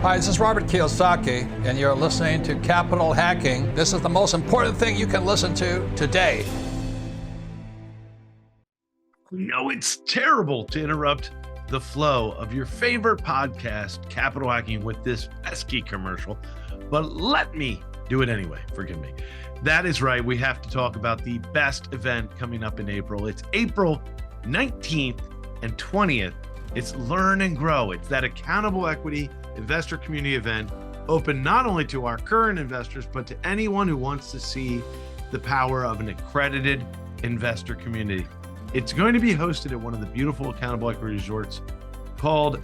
Hi, this is Robert Kiyosaki, and you're listening to Capital Hacking. This is the most important thing you can listen to today. No, it's terrible to interrupt the flow of your favorite podcast, Capital Hacking, with this pesky commercial, but let me do it anyway. Forgive me. That is right. We have to talk about the best event coming up in April. It's April 19th and 20th. It's Learn and Grow. It's that accountable equity investor community event open not only to our current investors, but to anyone who wants to see the power of an accredited investor community. It's going to be hosted at one of the beautiful accountable equity resorts called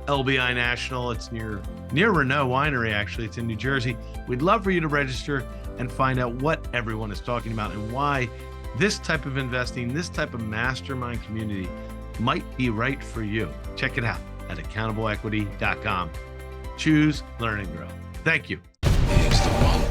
LBI National. It's near Renault Winery, actually. It's in New Jersey. We'd love for you to register and find out what everyone is talking about and why this type of investing, this type of mastermind community might be right for you. Check it out at accountableequity.com. Choose, learn, and grow. Thank you. He's the one.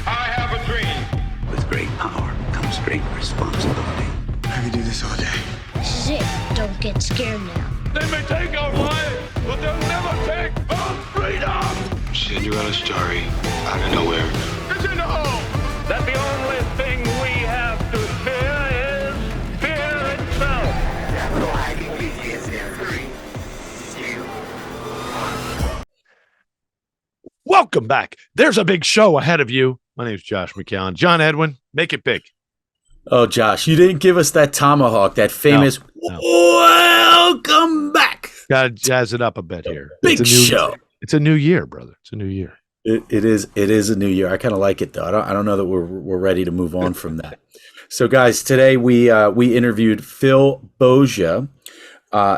I have a dream. With great power comes great responsibility. I could do this all day. This is it. Don't get scared now. They may take our lives, but they'll never take our freedom. Cinderella story out of nowhere. It's in the hole. That the only thing we have to fear is fear itself. Capital Hacking begins in 3, 2, 1. Welcome back. There's a big show ahead of you. My name is Josh McCown. John Edwin, make it big. Oh, Josh, you didn't give us that tomahawk, that famous welcome back. Got to jazz it up a bit here. Big show. It's a new year, brother. It's a new year. It is a new year. I kind of like it, though. I don't know that we're ready to move on from that. So, guys, today we interviewed Phil Boggia.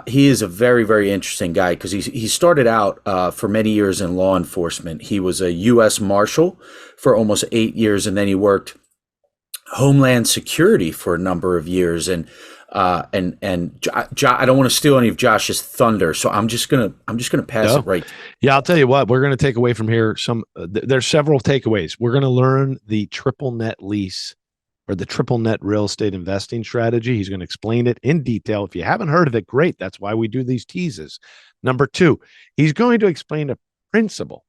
He is a very, very interesting guy because he started out for many years in law enforcement. He was a U.S. Marshal for almost 8 years, and then he worked Homeland Security for a number of years. And I don't want to steal any of Josh's thunder, so I'm just gonna pass it right. Yeah, I'll tell you what. We're going to take away from here. There's several takeaways. We're going to learn the Triple Net Lease or the Triple Net real estate investing strategy. He's going to explain it in detail. If you haven't heard of it, great. That's why we do these teases. Number 2, he's going to explain a principle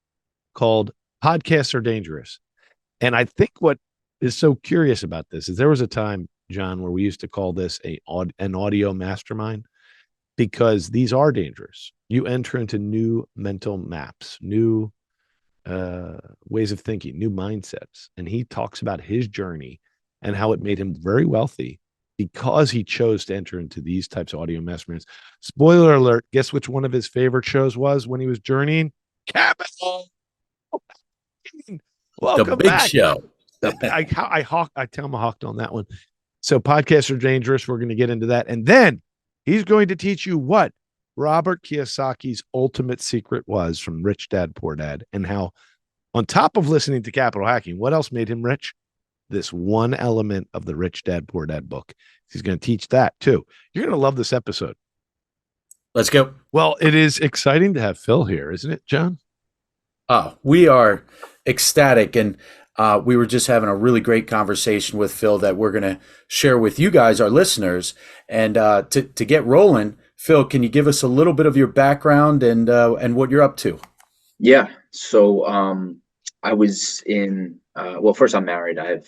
called podcasts are dangerous. And I think what is so curious about this is there was a time, John, where we used to call this an audio mastermind because these are dangerous. You enter into new mental maps, new ways of thinking, new mindsets. And he talks about his journey and how it made him very wealthy because he chose to enter into these types of audio masterminds. Spoiler alert, guess which one of his favorite shows was when he was journeying? Capital. Welcome the big back. Show. I tell him I hawked on that one. So podcasts are dangerous. We're going to get into that. And then he's going to teach you what Robert Kiyosaki's ultimate secret was from Rich Dad, Poor Dad, and how on top of listening to Capital Hacking, what else made him rich? This one element of the Rich Dad, Poor Dad book. He's going to teach that too. You're going to love this episode. Let's go. Well, it is exciting to have Phil here, isn't it, John? Oh, we are ecstatic. And we were just having a really great conversation with Phil that we're going to share with you guys, our listeners. And to get rolling, Phil, can you give us a little bit of your background and what you're up to? Yeah. So I was in, first I'm married. I have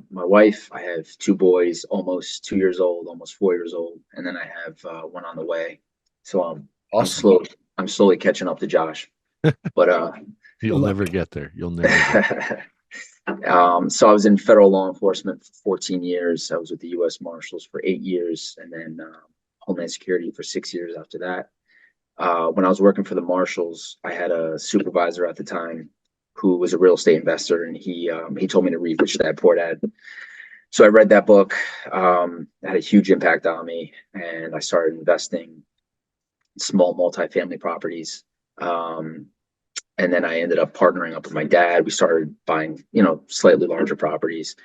my wife. I have 2 boys, almost 2 years old, almost 4 years old. And then I have one on the way. So Awesome. I'm slowly catching up to Josh. But You'll never get there. You'll never get there. So I was in federal law enforcement for 14 years. I was with the U.S. Marshals for 8 years, and then Homeland Security for 6 years after that. When I was working for the Marshals, I had a supervisor at the time who was a real estate investor, and he told me to read Rich Dad, Poor Dad. So I read that book. It had a huge impact on me, and I started investing in small multifamily properties. And then I ended up partnering up with my dad. We started buying, slightly larger properties.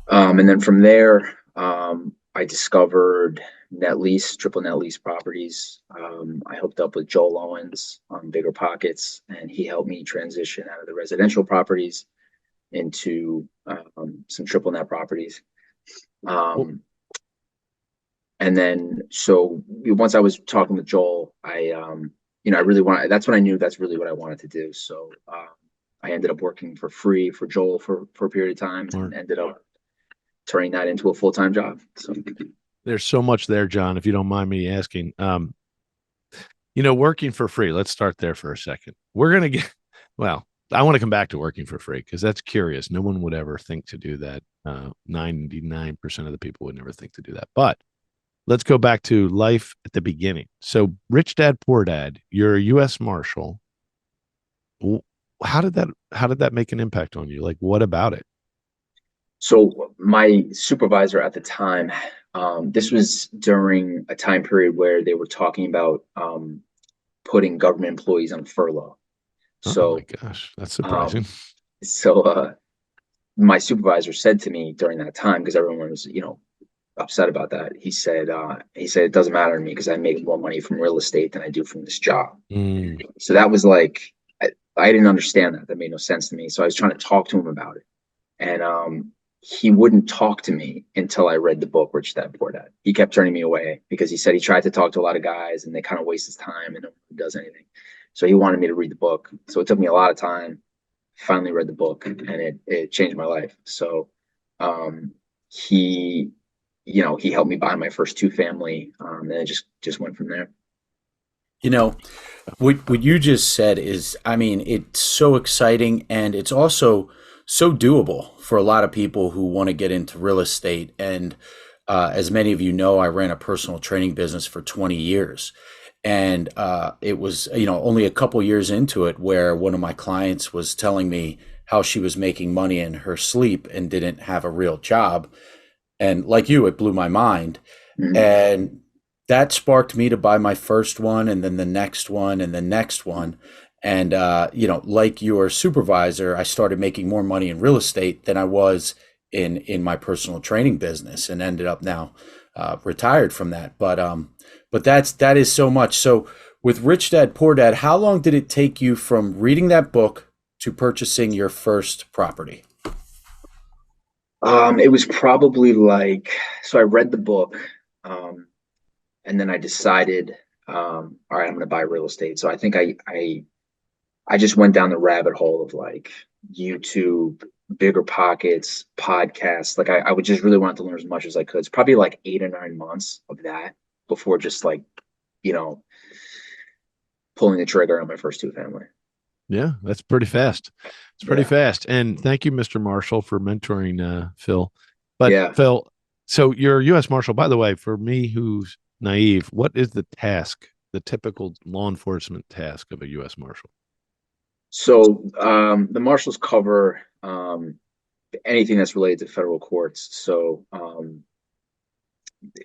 And then from there, I discovered net lease, triple net lease properties. I hooked up with Joel Owens on Bigger Pockets, and he helped me transition out of the residential properties into some triple net properties. And then, so once I was talking with Joel, I I that's when I knew that's really what I wanted to do. So I ended up working for free for Joel for a period of time, and ended up turning that into a full-time job. So there's so much there, John, if you don't mind me asking. Working for free, let's start there for a second. We're going to I want to come back to working for free because that's curious. No one would ever think to do that. 99% of the people would never think to do that. But let's go back to life at the beginning. So Rich Dad, Poor Dad, you're a U.S. Marshal. How did that make an impact on you? Like, what about it? So my supervisor at the time, this was during a time period where they were talking about putting government employees on furlough. Oh my gosh, that's surprising. My supervisor said to me during that time, because everyone was, upset about that. He said it doesn't matter to me because I make more money from real estate than I do from this job. So that was like, I didn't understand that. That made no sense to me. So I was trying to talk to him about it, and he wouldn't talk to me until I read the book Rich Dad Poor Dad. He kept turning me away because he said he tried to talk to a lot of guys and they kind of waste his time and no one does anything. So he wanted me to read the book. So it took me a lot of time. Finally read the book, and it changed my life. So he helped me buy my first 2-family, and it just went from there. What you just said is, I mean, it's so exciting, and it's also so doable for a lot of people who want to get into real estate. And as many of you know, I ran a personal training business for 20 years. And it was, only a couple years into it where one of my clients was telling me how she was making money in her sleep and didn't have a real job. And like you, it blew my mind. Mm-hmm. And that sparked me to buy my first one, and then the next one, and the next one. And, like your supervisor, I started making more money in real estate than I was in my personal training business, and ended up now retired from that. But that is so much. So with Rich Dad, Poor Dad, how long did it take you from reading that book to purchasing your first property? It was probably so I read the book, and then I decided, all right, I'm going to buy real estate. So I think I just went down the rabbit hole of YouTube, Bigger Pockets, podcasts. I would just really want to learn as much as I could. It's probably 8 or 9 months of that before just pulling the trigger on my first 2-family. Yeah, that's pretty fast. It's pretty fast. And thank you, Mr. Marshall, for mentoring Phil. But yeah. Phil, so you're a U.S. Marshal. By the way, for me who's naive, what is the typical law enforcement task of a U.S. Marshal? So the marshals cover anything that's related to federal courts. So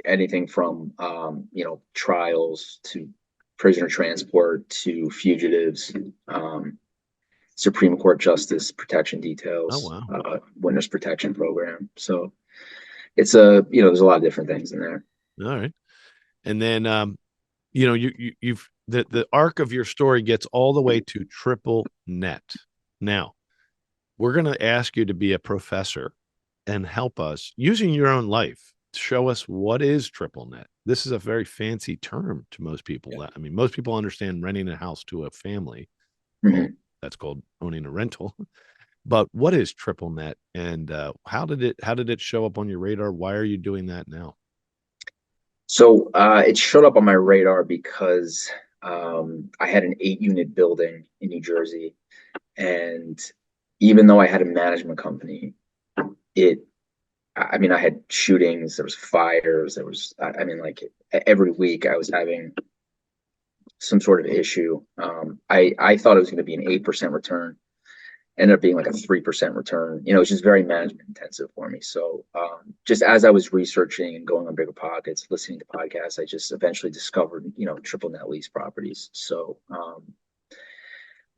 anything from trials to prisoner transport to fugitives, Supreme Court justice protection details, witness protection program. So it's there's a lot of different things in there. All right. And then you've the arc of your story gets all the way to Triple Net. Now, we're going to ask you to be a professor and help us using your own life. Show us what is Triple Net. This is a very fancy term to most people. Yeah. I mean, most people understand renting a house to a family. Mm-hmm. Well, that's called owning a rental. But what is Triple Net, and how did it show up on your radar? Why are you doing that now? So it showed up on my radar because I had an 8-unit building in New Jersey, and even though I had a management company, I had shootings, there was fires, every week I was having some sort of issue. I thought it was going to be an 8% return. Ended up being a 3% return. It's just very management intensive for me. So just as I was researching and going on Bigger Pockets, listening to podcasts, I just eventually discovered, Triple Net Lease properties. So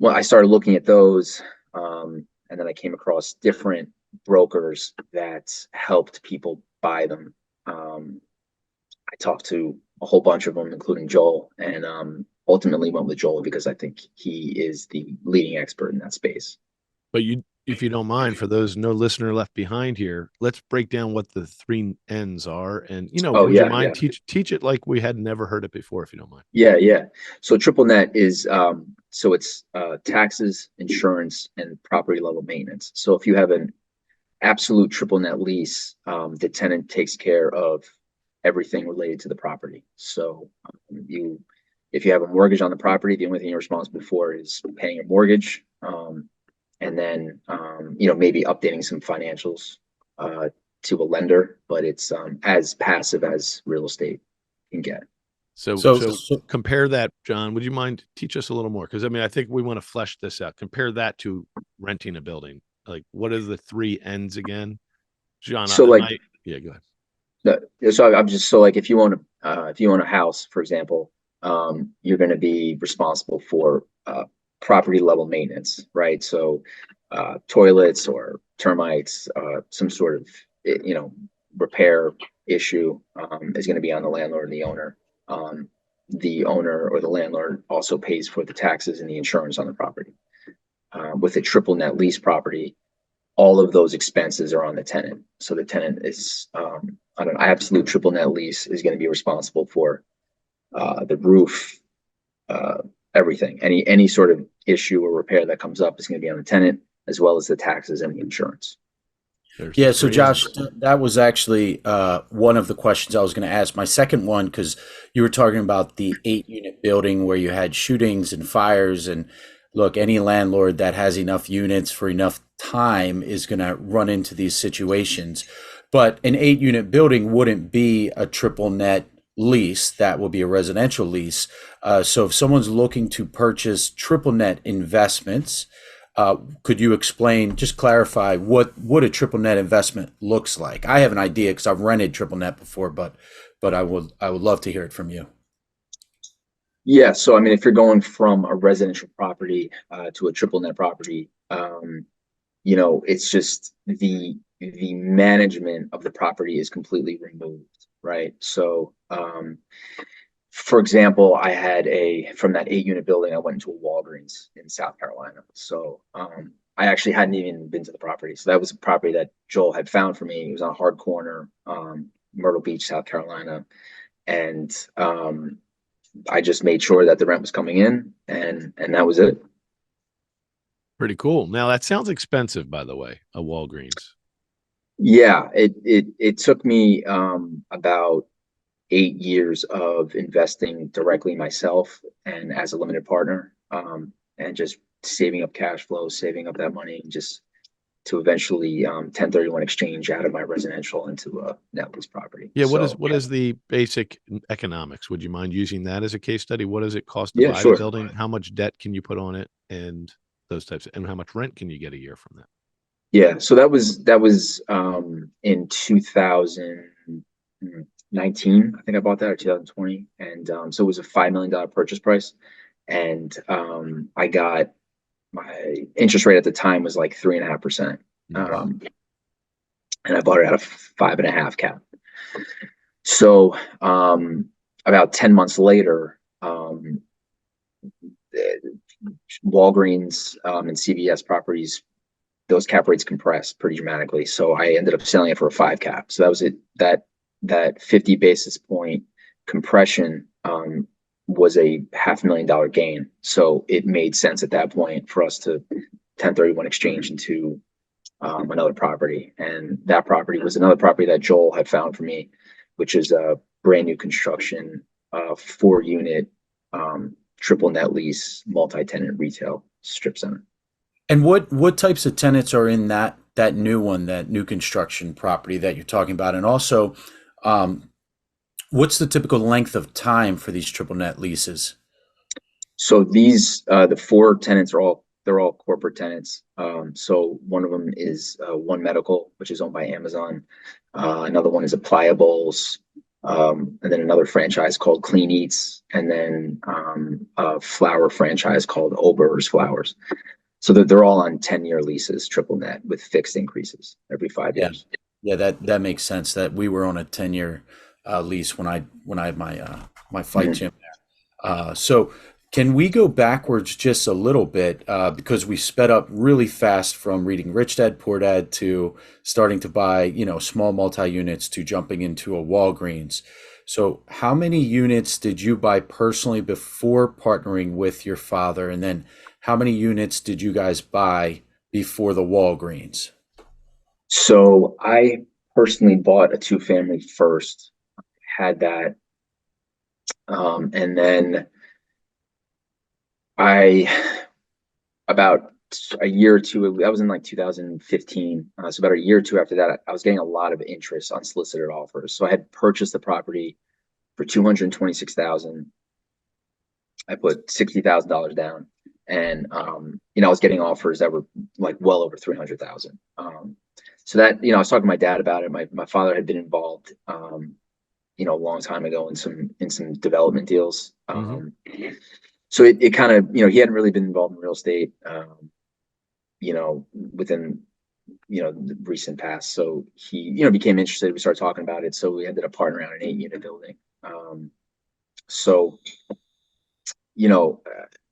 I started looking at those, and then I came across different brokers that helped people buy them. I talked to a whole bunch of them, including Joel, and ultimately went with Joel because I think he is the leading expert in that space. But if you don't mind, for those no listener left behind here, let's break down what the 3 N's are. And, Oh, would yeah, you mind yeah. teach it like we had never heard it before, if you don't mind? Yeah, yeah. So triple net is so it's taxes, insurance, and property level maintenance. So if you have an absolute triple net lease, the tenant takes care of everything related to the property. So if you have a mortgage on the property, the only thing you're responsible for is paying a mortgage, and then maybe updating some financials to a lender, but it's as passive as real estate can get. So compare that, John. Would you mind teach us a little more? Because I think we want to flesh this out. Compare that to renting a building. Like, what are the 3 N's again, John? So go ahead. If you own a house, for example, you're going to be responsible for property level maintenance, right? So toilets or termites, some sort of repair issue is going to be on the landlord and the owner. The owner or the landlord also pays for the taxes and the insurance on the property. With a triple net lease property, all of those expenses are on the tenant. So the tenant is on an absolute triple net lease is going to be responsible for the roof, everything. Any sort of issue or repair that comes up is going to be on the tenant, as well as the taxes and the insurance. Yeah, so Josh, that was actually one of the questions I was going to ask. My second one, because you were talking about the 8-unit building where you had shootings and fires, and look, any landlord that has enough units for enough time is going to run into these situations. But an 8-unit building wouldn't be a triple net lease. That will be a residential lease. So if someone's looking to purchase triple net investments, could you explain, just clarify what a triple net investment looks like? I have an idea because I've rented triple net before, but I would love to hear it from you. Yeah, so if you're going from a residential property to a triple net property, it's just the management of the property is completely removed, right? So, for example, I had from that 8-unit building, I went into a Walgreens in South Carolina. So I actually hadn't even been to the property. So that was a property that Joel had found for me. It was on a hard corner, Myrtle Beach, South Carolina. And I just made sure that the rent was coming in, and that was it. Pretty cool. Now that sounds expensive, by the way, a Walgreens. Yeah, it took me about 8 years of investing directly myself and as a limited partner, and just saving up cash flow, saving up that money, just to eventually 1031 exchange out of my residential into a net lease property. Yeah, what is the basic economics? Would you mind using that as a case study? What does it cost to buy sure. the building? How much debt can you put on it, and those types and how much rent can you get a year from that? Yeah, so that was in 2019. I think I bought that, or 2020, and so it was a $5 million purchase price, and I got my interest rate at the time was like 3.5%, and I bought it at a 5.5 cap. So about 10 months later, Walgreens and CVS properties, those cap rates compressed pretty dramatically. So I ended up selling it for a 5 cap. So that was it. That 50 basis point compression was a $500,000 gain. So it made sense at that point for us to 1031 exchange into another property. And that property was another property that Joel had found for me, which is a brand new construction, 4-unit triple net lease, multi-tenant retail strip center. And what types of tenants are in that new one, that new construction property that you're talking about? And also, what's the typical length of time for these triple net leases? So these the 4 tenants they're all corporate tenants. So one of them is One Medical, which is owned by Amazon. Another one is Appliables, and then another franchise called Clean Eats, and then a flower franchise called Ober's Flowers. So they're all on 10-year leases, triple net, with fixed increases every 5 years. Yeah, that makes sense. That we were on a 10-year lease when I had my fight gym there. So Can we go backwards just a little bit because we sped up really fast from reading Rich Dad Poor Dad to starting to buy, small multi-units to jumping into a Walgreens. So how many units did you buy personally before partnering with your father? And then how many units did you guys buy before the Walgreens? So I personally bought a two-family first, had that, and then about a year or two, that was in like 2015. So about a year or two after that, I was getting a lot of interest on solicited offers. So I had purchased the property for $226,000. I put $60,000 down, and I was getting offers that were like well over 300,000. So that, I was talking to my dad about it. My father had been involved, a long time ago in some development deals. So it kind of, he hadn't really been involved in real estate, within, the recent past. So he, became interested. We started talking about it. So we ended up partnering on an 8-unit building. So,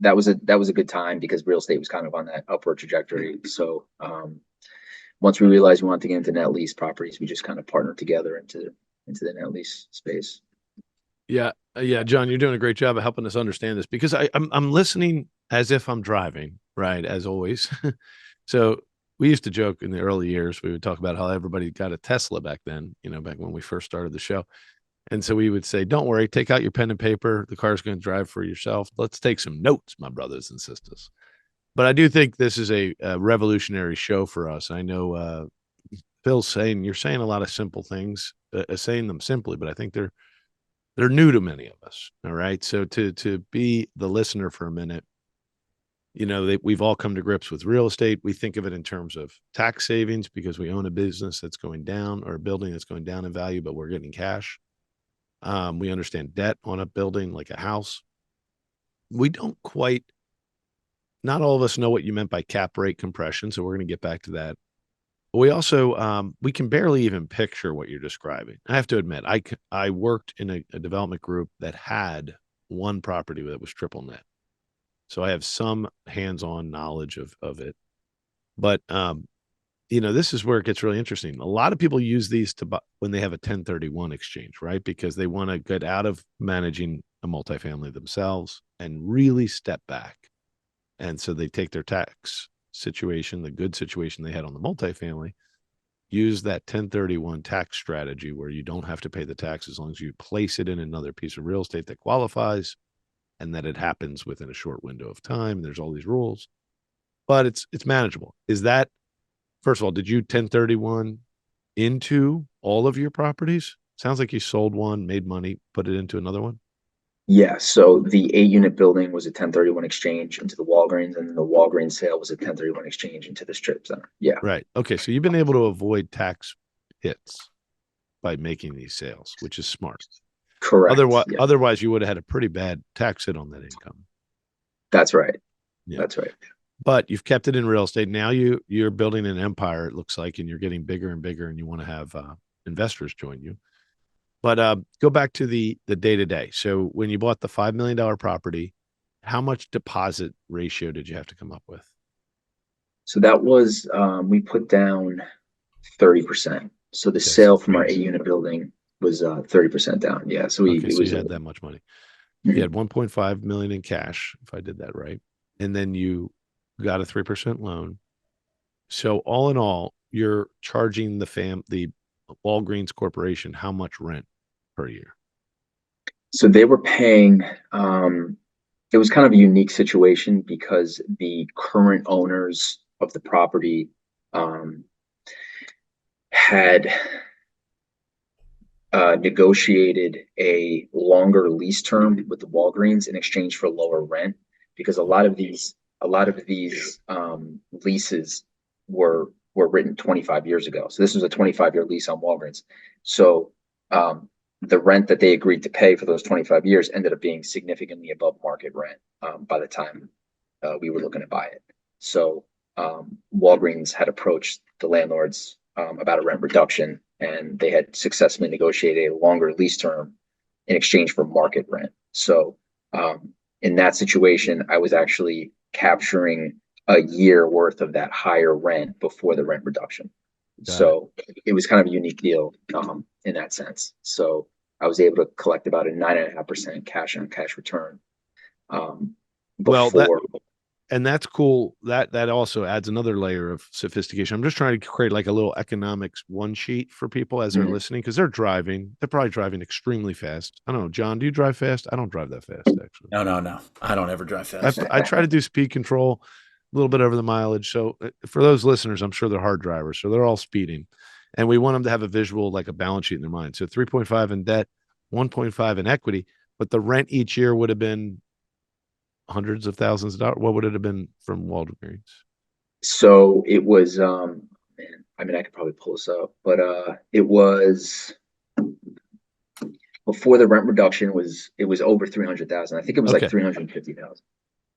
that was a good time because real estate was kind of on that upward trajectory. So, once we realized we wanted to get into net lease properties, we just kind of partnered together into the net lease space. Yeah. Yeah. John, you're doing a great job of helping us understand this because I'm listening as if I'm driving, right? As always. So we used to joke in the early years, we would talk about how everybody got a Tesla back then, back when we first started the show. And so we would say, don't worry, take out your pen and paper. The car's going to drive for yourself. Let's take some notes, my brothers and sisters. But I do think this is a revolutionary show for us. I know Phil's you're saying a lot of simple things, saying them simply, but I think they're new to many of us. All right. So to be the listener for a minute, we've all come to grips with real estate. We think of it in terms of tax savings because we own a business that's going down or a building that's going down in value, but we're getting cash. We understand debt on a building like a house. We don't quite, not all of us know what you meant by cap rate compression. So we're going to get back to that. But we also, we can barely even picture what you're describing. I have to admit, I worked in a development group that had one property that was triple net. So I have some hands-on knowledge of it. But, this is where it gets really interesting. A lot of people use these to buy when they have a 1031 exchange, right? Because they want to get out of managing a multifamily themselves and really step back. And so they take their tax situation, the good situation they had on the multifamily, use that 1031 tax strategy where you don't have to pay the tax as long as you place it in another piece of real estate that qualifies and that it happens within a short window of time. There's all these rules, but it's manageable. Is that, first of all, did you 1031 into all of your properties? Sounds like you sold one, made money, put it into another one. Yeah. So the 8-unit building was a 1031 exchange into the Walgreens, and the Walgreens sale was a 1031 exchange into the strip center. Yeah. Right. Okay. So you've been able to avoid tax hits by making these sales, which is smart. Correct. Otherwise you would have had a pretty bad tax hit on that income. That's right. Yeah. That's right. But you've kept it in real estate. Now you're building an empire, it looks like, and you're getting bigger and bigger, and you want to have investors join you. But go back to the day-to-day. So when you bought the $5 million property, how much deposit ratio did you have to come up with? So that was, we put down 30%. So the sale from our 8-unit building was 30% down. Yeah. So you had that much money. Mm-hmm. You had 1.5 million in cash, if I did that right. And then you got a 3% loan. So all in all, you're charging the Walgreens Corporation how much rent per year? So they were paying, it was kind of a unique situation because the current owners of the property had negotiated a longer lease term with the Walgreens in exchange for lower rent, because a lot of these leases were written 25 years ago. So this was a 25-year lease on Walgreens. So the rent that they agreed to pay for those 25 years ended up being significantly above market rent by the time we were looking to buy it. So Walgreens had approached the landlords about a rent reduction, and they had successfully negotiated a longer lease term in exchange for market rent. So in that situation, I was actually capturing a year worth of that higher rent before the rent reduction. So it was kind of a unique deal in that sense. So I was able to collect about a 9.5% cash on cash return. Before. And that's cool. That also adds another layer of sophistication. I'm just trying to create like a little economics one sheet for people as they're listening, because they're driving. They're probably driving extremely fast. I don't know, John, do you drive fast? I don't drive that fast, actually. No. I don't ever drive fast. I try to do speed control a little bit over the mileage. So for those listeners, I'm sure they're hard drivers, so they're all speeding, and we want them to have a visual, like a balance sheet in their mind. So 3.5 in debt, 1.5 in equity, but the rent each year would have been hundreds of thousands of dollars. What would it have been from Walgreens? So it was, man, I mean, I could probably pull this up, but it was before the rent reduction it was over 300,000. I think it was like 350,000.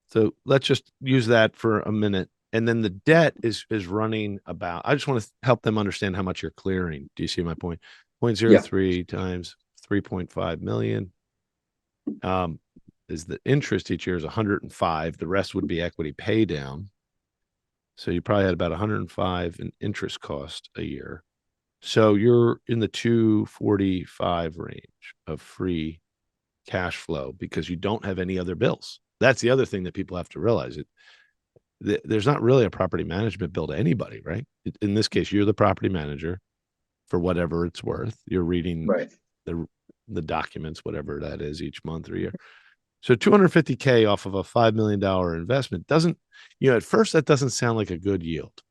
So let's just use that for a minute. And then the debt is running about, I just want to help them understand how much you're clearing. Do you see my point? 0.03 times 3.5 million. Is the interest each year is 105. The rest would be equity pay down. So you probably had about 105 in interest cost a year. So you're in the 245 range of free cash flow because you don't have any other bills. That's the other thing that people have to realize. There's not really a property management bill to anybody, right? In this case, you're the property manager for whatever it's worth. You're reading the documents, whatever that is, each month or year. So $250K off of a $5 million investment doesn't, at first that doesn't sound like a good yield.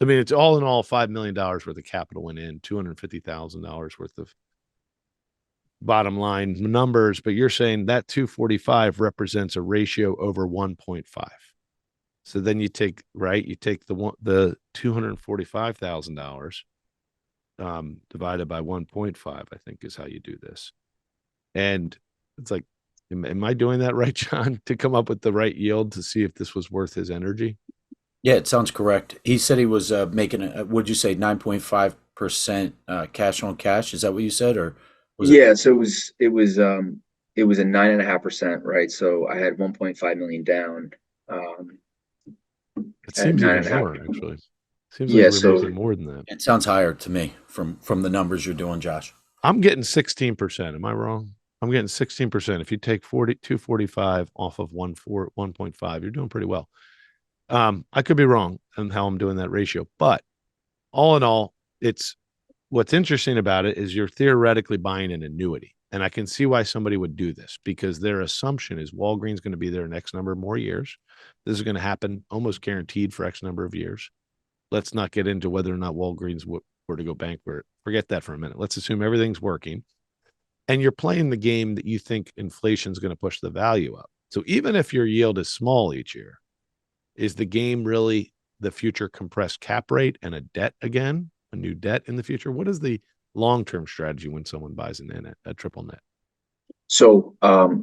I mean, it's all in all $5 million worth of capital went in, $250,000 worth of bottom line numbers, but you're saying that 245 represents a ratio over 1.5. So then you take the $245,000 divided by 1.5, I think is how you do this. And it's like, am I doing that right, John, to come up with the right yield to see if this was worth his energy? Yeah, it sounds correct. He said he was making, would you say 9.5% cash on cash? Is that what you said, or was it? So it was a 9.5%, right? So I had 1.5 million down. It seems even more, actually. Seems like we're making more than that. It sounds higher to me from the numbers you're doing, Josh. I'm getting 16%. Am I wrong? I'm getting 16%. If you take 245 off of 1.5, you're doing pretty well. I could be wrong on how I'm doing that ratio, but all in all, what's interesting about it is you're theoretically buying an annuity. And I can see why somebody would do this, because their assumption is Walgreens going to be there next number of more years. This is going to happen almost guaranteed for X number of years. Let's not get into whether or not Walgreens were to go bankrupt. Forget that for a minute. Let's assume everything's working. And you're playing the game that you think inflation is going to push the value up. So even if your yield is small each year, is the game really the future compressed cap rate and a debt again, a new debt in the future? What is the long-term strategy when someone buys a triple net? So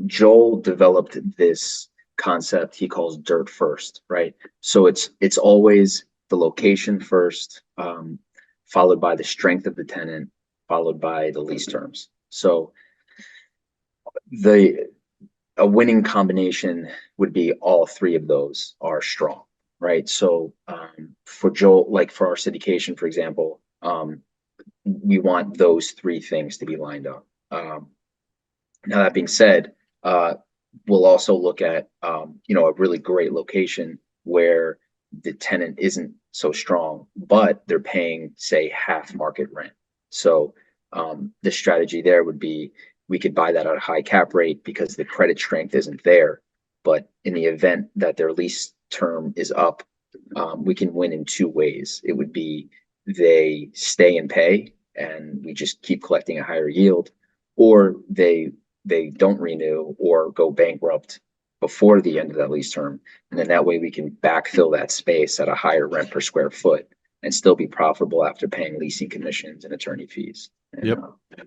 Joel developed this concept he calls dirt first, right? So it's always the location first, followed by the strength of the tenant, followed by the lease terms. So a winning combination would be all three of those are strong, right? So for Joel, like for our syndication, for example, we want those three things to be lined up. Now that being said, we'll also look at a really great location where the tenant isn't so strong, but they're paying, say, half market rent. So the strategy there would be we could buy that at a high cap rate because the credit strength isn't there. But in the event that their lease term is up, we can win in two ways. It would be they stay and pay and we just keep collecting a higher yield, or they don't renew or go bankrupt before the end of that lease term. And then that way we can backfill that space at a higher rent per square foot and still be profitable after paying leasing commissions and attorney fees. And,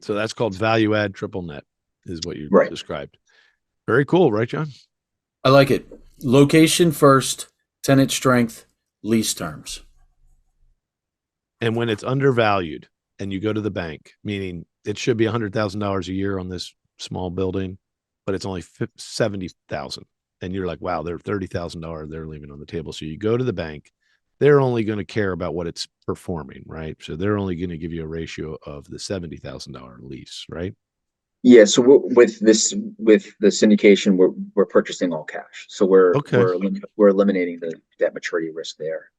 so that's called value add triple net is what you described. Very cool, right, John? I like it. Location first, tenant strength, lease terms. And when it's undervalued and you go to the bank, meaning it should be $100,000 a year on this small building, but it's only 70,000. And you're like, wow, they're $30,000 they're leaving on the table. So you go to the bank, they're only going to care about what it's performing, right? So they're only going to give you a ratio of the $70,000 lease, right? Yeah, so with the syndication, we're purchasing all cash. So we're eliminating the debt maturity risk there.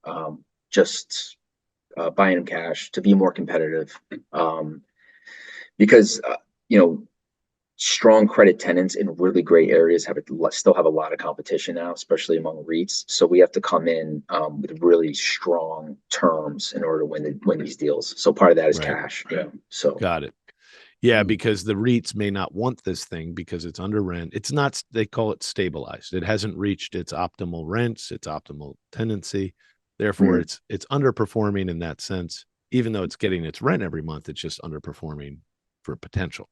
Just buying them cash to be more competitive. Because strong credit tenants in really great areas still have a lot of competition now, especially among REITs. So we have to come in with really strong terms in order to win these deals. So part of that is cash. So got it. Yeah, because the REITs may not want this thing because it's under rent. It's not, they call it stabilized. It hasn't reached its optimal rents, its optimal tenancy. Therefore, it's underperforming in that sense. Even though it's getting its rent every month, it's just underperforming for potential.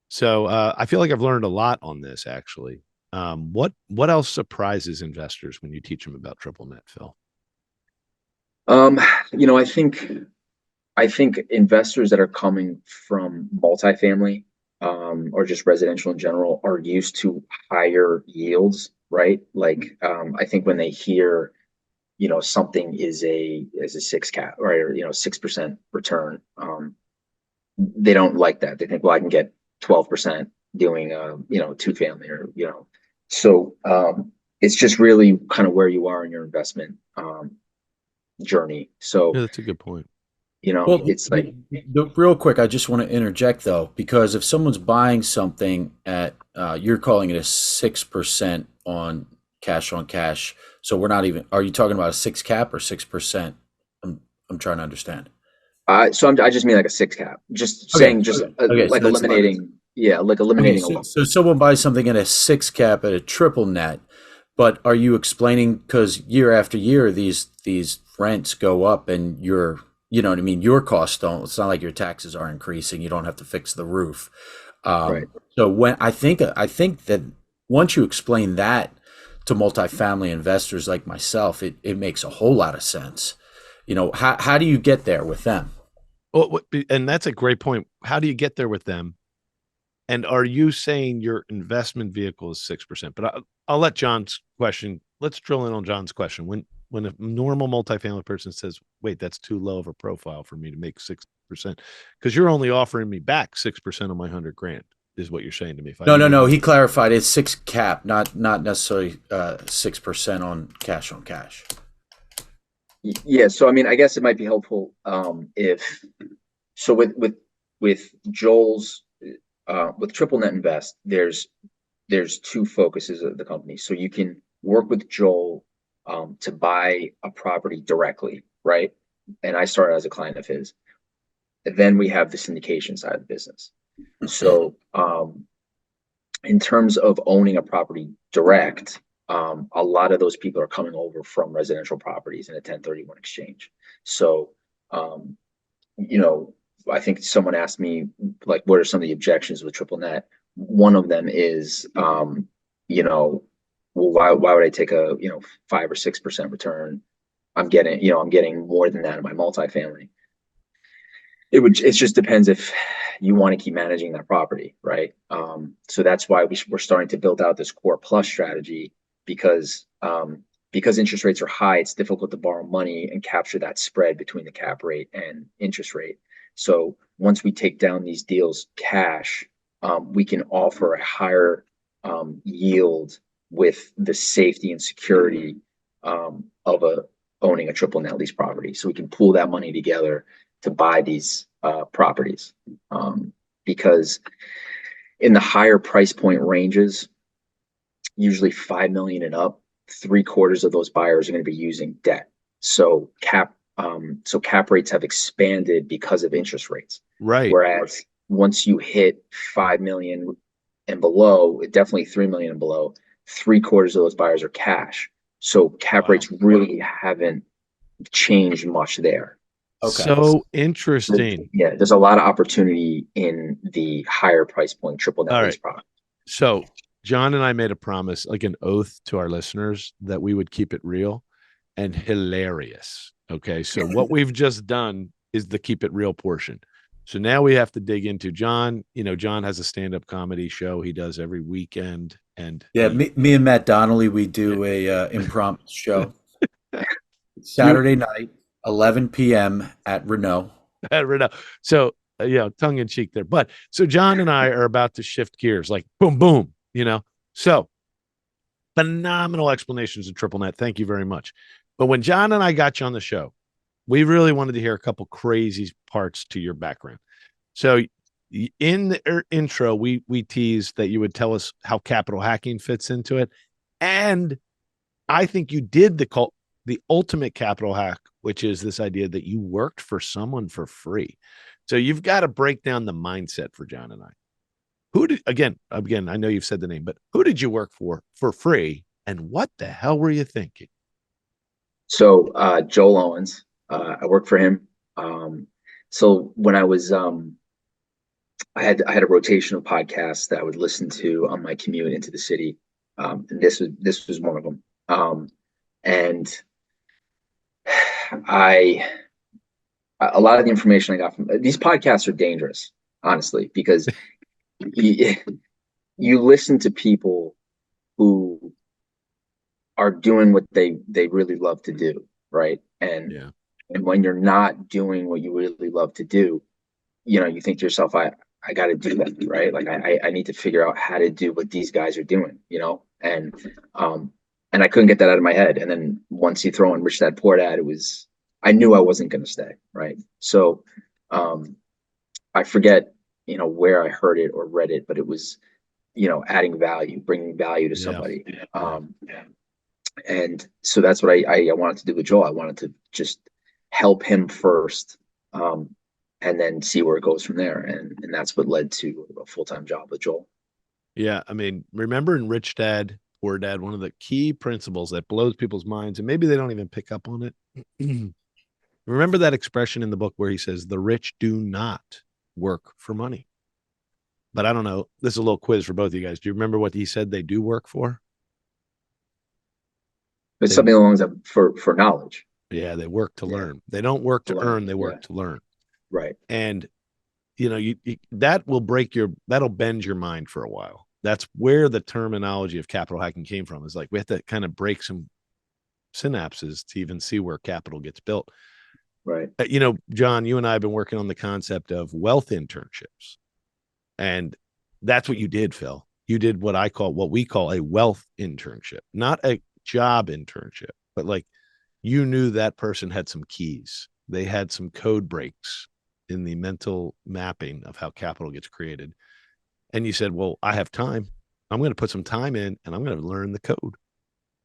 So I feel like I've learned a lot on this, actually. What else surprises investors when you teach them about triple net, Phil? I think investors that are coming from multifamily or just residential in general are used to higher yields, right? Like I think when they hear, something is a 6 cap, right, or 6% return, they don't like that. They think, well, I can get 12% doing two family or so it's just really kind of where you are in your investment journey. So yeah, that's a good point. It's like real quick, I just want to interject though, because if someone's buying something at you're calling it a 6% on cash, so we're not even, are you talking about a 6 cap or 6%? I'm trying to understand. I just mean like a 6 cap, just saying, like so eliminating, eliminating. So someone buys something at a 6 cap at a triple net, but are you explaining, because year after year, these rents go up and you know what I mean? Your costs don't, it's not like your taxes are increasing. You don't have to fix the roof. Right. So when I think that once you explain that to multifamily investors like myself, it makes a whole lot of sense. How do you get there with them? Well, and that's a great point. How do you get there with them? And are you saying your investment vehicle is 6%? But I'll let John's question. Let's drill in on John's question. When a normal multifamily person says, "Wait, that's too low of a profile for me to make 6%," because you're only offering me back 6% of my $100,000, is what you're saying to me. No. He clarified it's 6 cap, not necessarily 6% on cash. Yeah, so I mean, I guess it might be helpful if with Joel's with Triple Net Invest, there's two focuses of the company. So you can work with Joel to buy a property directly, right? And I started as a client of his. And then we have the syndication side of the business. So in terms of owning a property direct, a lot of those people are coming over from residential properties in a 1031 exchange. So, I think someone asked me, like, what are some of the objections with triple net? One of them is, well, why would I take a 5 or 6% return? I'm getting more than that in my multifamily. It just depends if you want to keep managing that property, right? So that's why we're starting to build out this core plus strategy, because interest rates are high, it's difficult to borrow money and capture that spread between the cap rate and interest rate. So once we take down these deals cash, we can offer a higher yield with the safety and security of owning a triple net lease property. So we can pool that money together to buy these properties, because in the higher price point ranges, usually 5 million and up, 3/4 of those buyers are going to be using debt. So cap rates have expanded because of interest rates. Right. Whereas once you hit 5 million and below, definitely 3 million and below, 3/4 of those buyers are cash. So cap rates really haven't changed much there. Okay. So interesting. Yeah, there's a lot of opportunity in the higher price point triple net lease product. So John and I made a promise, like an oath to our listeners, that we would keep it real and hilarious. Okay. So what we've just done is the keep it real portion. So now we have to dig into John. John has a stand-up comedy show he does every weekend. And Yeah, me and Matt Donnelly, we do a impromptu show Saturday night, 11 p.m. at Renault. So, tongue in cheek there. But so John and I are about to shift gears, like boom, boom, So phenomenal explanations of Triple Net. Thank you very much. But when John and I got you on the show, we really wanted to hear a couple crazy parts to your background. So in the intro, we teased that you would tell us how capital hacking fits into it. And I think you did the ultimate capital hack, which is this idea that you worked for someone for free. So you've got to break down the mindset for John and I. Again, I know you've said the name, but who did you work for free? And what the hell were you thinking? So Joel Owens, I worked for him. So when I was, I had a rotation of podcasts that I would listen to on my commute into the city. And this was one of them. And a lot of the information I got from these podcasts are dangerous, honestly, because you listen to people who are doing what they really love to do, right? And when you're not doing what you really love to do, you think to yourself, I got to do that, right? Like I need to figure out how to do what these guys are doing, and I couldn't get that out of my head. And then once you throw in Rich Dad Poor Dad, I knew I wasn't going to stay, right? So I forget, where I heard it or read it, but it was, adding value, bringing value to somebody. And so that's what I wanted to do with Joel. I wanted to just help him first, and then see where it goes from there. And that's what led to a full-time job with Joel. Yeah. I mean, remember in Rich Dad, Poor Dad, one of the key principles that blows people's minds, and maybe they don't even pick up on it. Remember that expression in the book where he says, the rich do not work for money. But I don't know. This is a little quiz for both of you guys. Do you remember what he said they do work for? It's something along that for knowledge. Yeah, they work to learn. They don't work to earn, they work to learn. Right. And that'll bend your mind for a while. That's where the terminology of capital hacking came from. Is like we have to kind of break some synapses to even see where capital gets built. Right. John, you and I have been working on the concept of wealth internships. And that's what you did, Phil. You did what we call a wealth internship, not a job internship, but like you knew that person had some keys. They had some code breaks in the mental mapping of how capital gets created. And you said, well, I have time. I'm going to put some time in and I'm going to learn the code.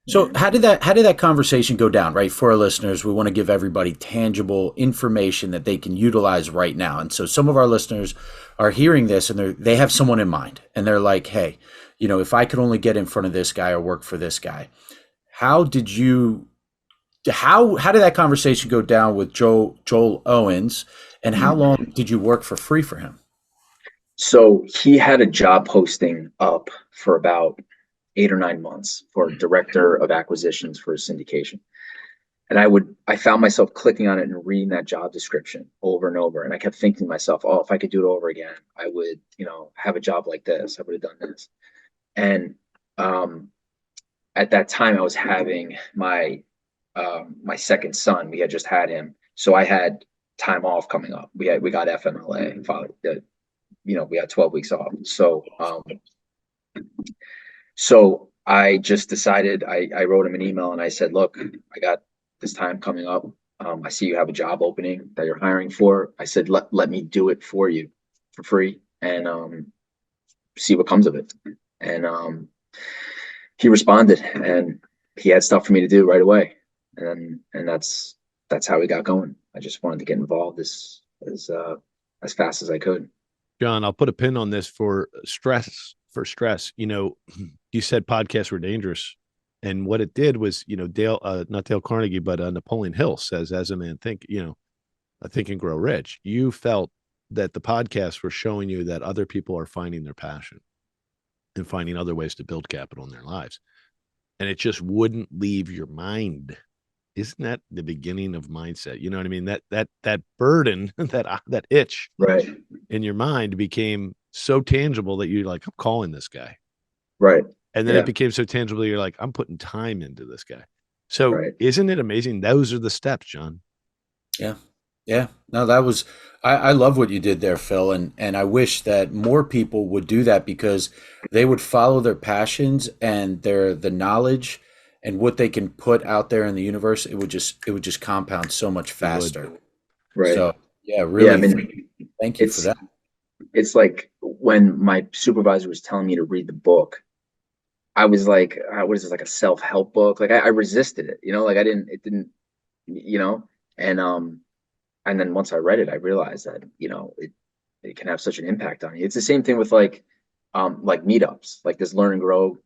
So how did that conversation go down, right? For our listeners, we want to give everybody tangible information that they can utilize right now. And so some of our listeners are hearing this and they have someone in mind and they're like, hey, if I could only get in front of this guy or work for this guy. How did that conversation go down with Joel Owens, and how long did you work for free for him? So he had a job posting up for about 8 or 9 months for director of acquisitions for a syndication. And I found myself clicking on it and reading that job description over and over. And I kept thinking to myself, oh, if I could do it over again, I would, have a job like this. I would have done this. And at that time I was having my second son. We had just had him. So I had time off coming up. We got FMLA, we had 12 weeks off. So I just decided, I wrote him an email and I said, look, I got this time coming up. I see you have a job opening that you're hiring for. I said, let me do it for you for free and see what comes of it. And he responded and he had stuff for me to do right away. And that's how we got going. I just wanted to get involved as fast as I could. John, I'll put a pin on this for stress. You said podcasts were dangerous. And what it did was, not Dale Carnegie, but Napoleon Hill says, as a man think and grow rich. You felt that the podcasts were showing you that other people are finding their passion and finding other ways to build capital in their lives. And it just wouldn't leave your mind. isn't that the beginning of mindset? You know what I mean? That burden, that itch Right. in your mind became so tangible that you're like, I'm calling this guy. Right. And then Yeah. it became so tangible, you're like, I'm putting time into this guy. So Right. isn't it amazing? Those are the steps, John. Yeah. Yeah. No, that was, I love what you did there, Phil. And I wish that more people would do that because they would follow their passions and the knowledge and what they can put out there in the universe. It would just compound so much faster. Right. So yeah, Yeah. really, I mean, thank you for that. it's like when my supervisor was telling me to read the book, I was like, what is this, like a self-help book? Like I resisted it, like it didn't, you know, and then once I read it, I realized that, it can have such an impact on you. It's the same thing with like meetups, like this learn and grow,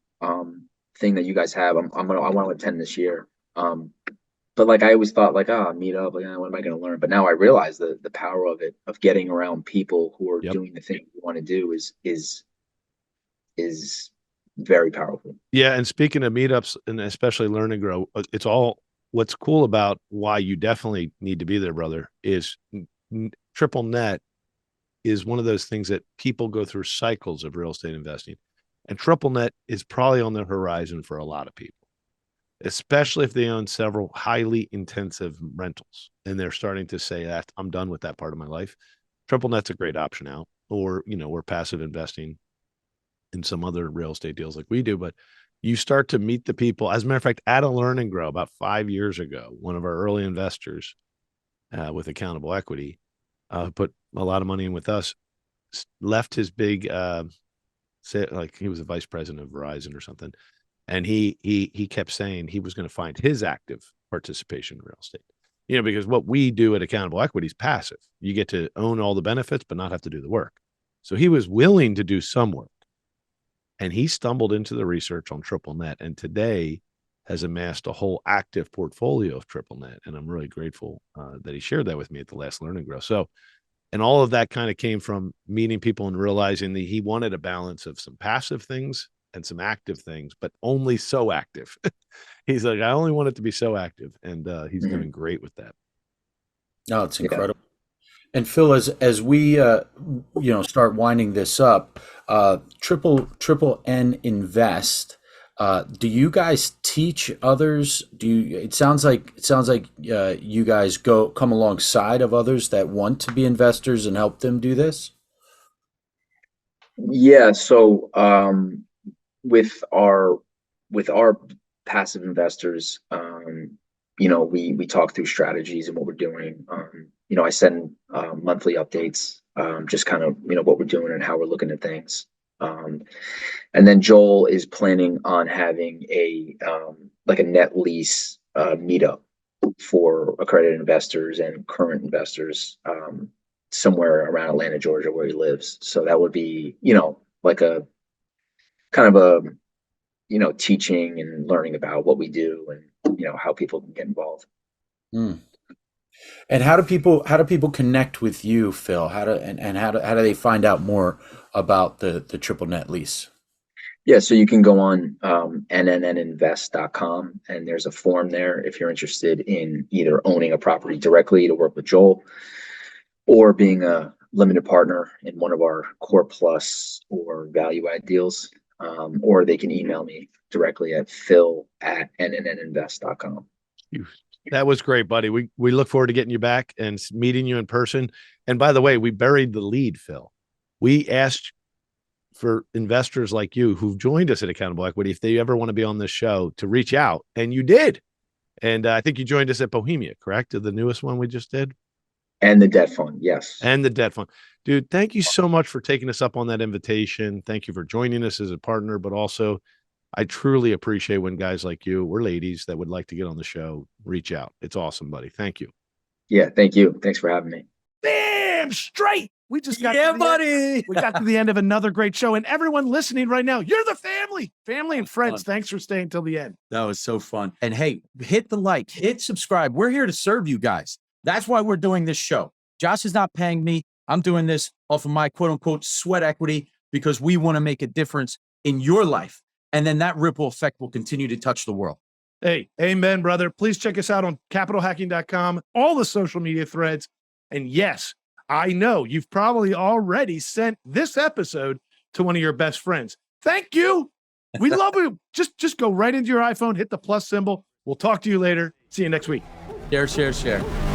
thing that you guys have. I want to attend this year. But like, I always thought like, meet up, like, what am I going to learn? But now I realize the power of it, of getting around people who are doing the thing you want to do is very powerful. Yeah. And speaking of meetups and especially learn and grow, it's all, what's cool about why you definitely need to be there, brother, is Triple Net is one of those things that people go through cycles of real estate investing. And Triple Net is probably on the horizon for a lot of people, especially if they own several highly intensive rentals and they're starting to say that I'm done with that part of my life. Triple Net's a great option out, or, we're passive investing in some other real estate deals like we do, but you start to meet the people. As a matter of fact, at a Learn and Grow about 5 years ago, one of our early investors with Accountable Equity, put a lot of money in with us, left his big, like he was a vice president of Verizon or something. And he kept saying he was going to find his active participation in real estate, because what we do at Accountable Equity is passive. You get to own all the benefits, but not have to do the work. So he was willing to do some work. And he stumbled into the research on Triple Net and today has amassed a whole active portfolio of Triple Net. And I'm really grateful that he shared that with me at the last Learn and Grow. So, and all of that kind of came from meeting people and realizing that he wanted a balance of some passive things and some active things, but only so active. He's like, I only want it to be so active. And he's doing great with that. No, it's incredible. And Phil, as we start winding this up, Triple N Invest. Do you guys teach others? It sounds like you guys come alongside of others that want to be investors and help them do this? Yeah. So with our passive investors, we talk through strategies and what we're doing. I send monthly updates, just kind of what we're doing and how we're looking at things. And then Joel is planning on having a net lease meetup for accredited investors and current investors somewhere around Atlanta, Georgia, where he lives. So that would be like a kind of a teaching and learning about what we do and how people can get involved. And how do people connect with you, Phil? How do they find out more about the Triple Net Lease? Yeah, so you can go on NNNinvest.com and there's a form there if you're interested in either owning a property directly to work with Joel or being a limited partner in one of our Core Plus or value add deals. Or they can email me directly at phil@NNNinvest.com. That was great, buddy. We look forward to getting you back and meeting you in person. And by the way, we buried the lead, Phil. We asked for investors like you who've joined us at Accountable Equity, if they ever want to be on this show, to reach out, and you did. And I think you joined us at Bohemia, correct? The newest one we just did. And the debt fund, yes. And the debt fund. Dude, thank you so much for taking us up on that invitation. Thank you for joining us as a partner, but also I truly appreciate when guys like you or ladies that would like to get on the show reach out. It's awesome, buddy. Thank you. Yeah, thank you. Thanks for having me. Damn straight. We just got buddy. We got to the end of another great show. And everyone listening right now, you're the family and friends. Thanks for staying till the end. That was so fun. And hey, hit the like, hit subscribe. We're here to serve you guys. That's why we're doing this show. Josh is not paying me. I'm doing this off of my quote unquote sweat equity because we want to make a difference in your life. And then that ripple effect will continue to touch the world. Hey, amen, brother. Please check us out on capitalhacking.com, all the social media threads. And yes, I know you've probably already sent this episode to one of your best friends. Thank you. We love you. Just go right into your iPhone, hit the plus symbol. We'll talk to you later. See you next week. Share.